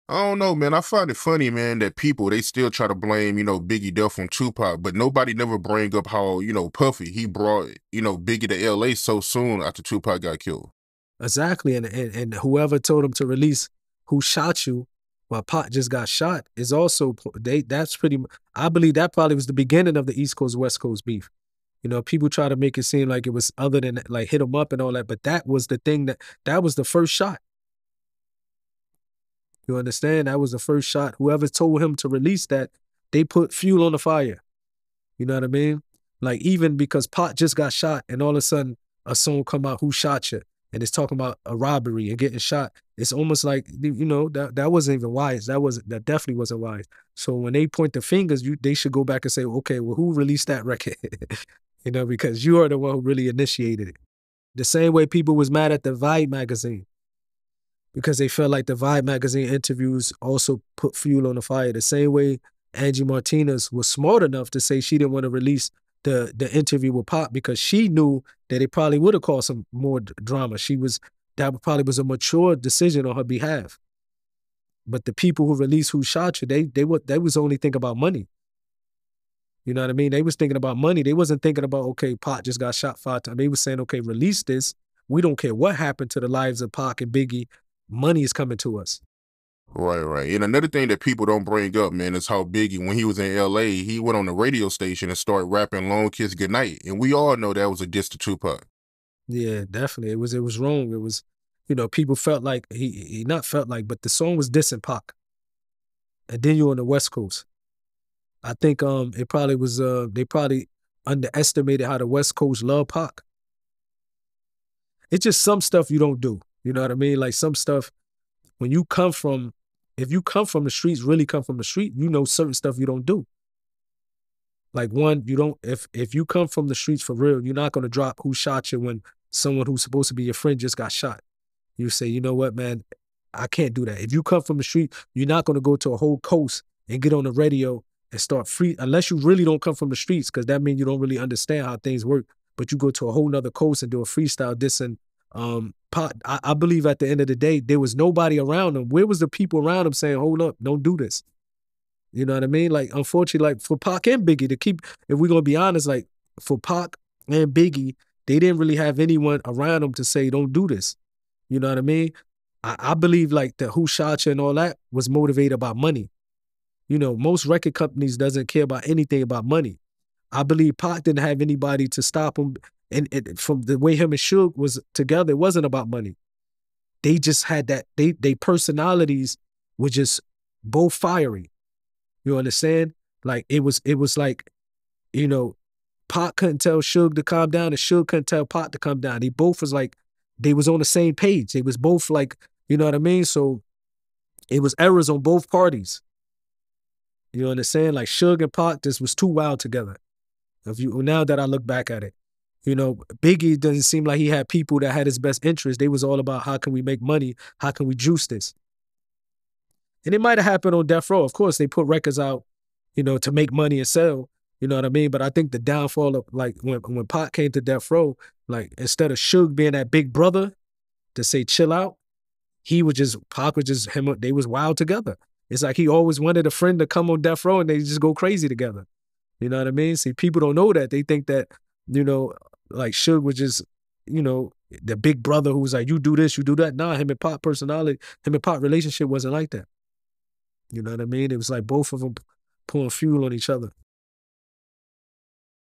I don't know, man. I find it funny, man, that people they still try to blame, Biggie death on Tupac, but nobody never bring up how, Puffy he brought, Biggie to LA so soon after Tupac got killed. Exactly. And whoever told him to release Who Shot You while Pac just got shot is also that's pretty I believe that probably was the beginning of the East Coast West Coast beef. People try to make it seem like it was other than like hit him up and all that, but that was the thing that was the first shot. You understand? That was the first shot. Whoever told him to release that, they put fuel on the fire. You know what I mean? Like even because Pot just got shot and all of a sudden a song come out, Who Shot You? And it's talking about a robbery and getting shot. It's almost like, that wasn't even wise. That definitely wasn't wise. So when they point the fingers, they should go back and say, okay, well, who released that record? Because you are the one who really initiated it. The same way people was mad at the Vibe magazine because they felt like the Vibe magazine interviews also put fuel on the fire. The same way Angie Martinez was smart enough to say she didn't want to release the interview with Pop because she knew that it probably would have caused some more drama. That probably was a mature decision on her behalf. But the people who released Who Shot You, they was only thinking about money. You know what I mean? They was thinking about money. They wasn't thinking about, okay, Pac just got shot 5 times. They was saying, okay, release this. We don't care what happened to the lives of Pac and Biggie. Money is coming to us. Right, right. And another thing that people don't bring up, man, is how Biggie, when he was in LA, he went on the radio station and started rapping Long Kiss Goodnight. And we all know that was a diss to Tupac. Yeah, definitely. It was wrong. It was, people felt like he not felt like, but the song was dissing Pac. And then you're on the West Coast. I think it probably was they probably underestimated how the West Coast love Pac. It's just some stuff you don't do. You know what I mean? Like some stuff when you come from, if you come from the streets, really come from the street, certain stuff you don't do. Like one, you don't, if you come from the streets for real, you're not gonna drop Who Shot You when someone who's supposed to be your friend just got shot. You say, you know what, man, I can't do that. If you come from the street, you're not gonna go to a whole coast and get on the radio and start free, unless you really don't come from the streets, because that means you don't really understand how things work. But you go to a whole nother coast and do a freestyle dissing Pot. I believe at the end of the day, there was nobody around him. Where was the people around him saying, hold up, don't do this? You know what I mean? Like, unfortunately, like for Pac and Biggie, if we're gonna be honest, like for Pac and Biggie, they didn't really have anyone around them to say, don't do this. You know what I mean? I believe like the Who Shot You and all that was motivated by money. Most record companies doesn't care about anything about money. I believe Pac didn't have anybody to stop him. And from the way him and Suge was together, it wasn't about money. They just had that, they personalities were just both fiery. You understand? Like it was like, Pac couldn't tell Suge to calm down and Suge couldn't tell Pac to calm down. They both was like, they was on the same page. They was both like, you know what I mean? So it was errors on both parties. You understand? Like Suge and Pac just was too wild together. Now that I look back at it, Biggie doesn't seem like he had people that had his best interest. They was all about how can we make money? How can we juice this? And it might have happened on Death Row. Of course, they put records out, to make money and sell. You know what I mean? But I think the downfall of like when Pac came to Death Row, like instead of Suge being that big brother to say chill out, Pac was just him. They was wild together. It's like he always wanted a friend to come on Death Row and they just go crazy together. You know what I mean? See, people don't know that. They think that, like Suge was just, the big brother who was like, you do this, you do that. Nah, him and Pac relationship wasn't like that. You know what I mean? It was like both of them pouring fuel on each other.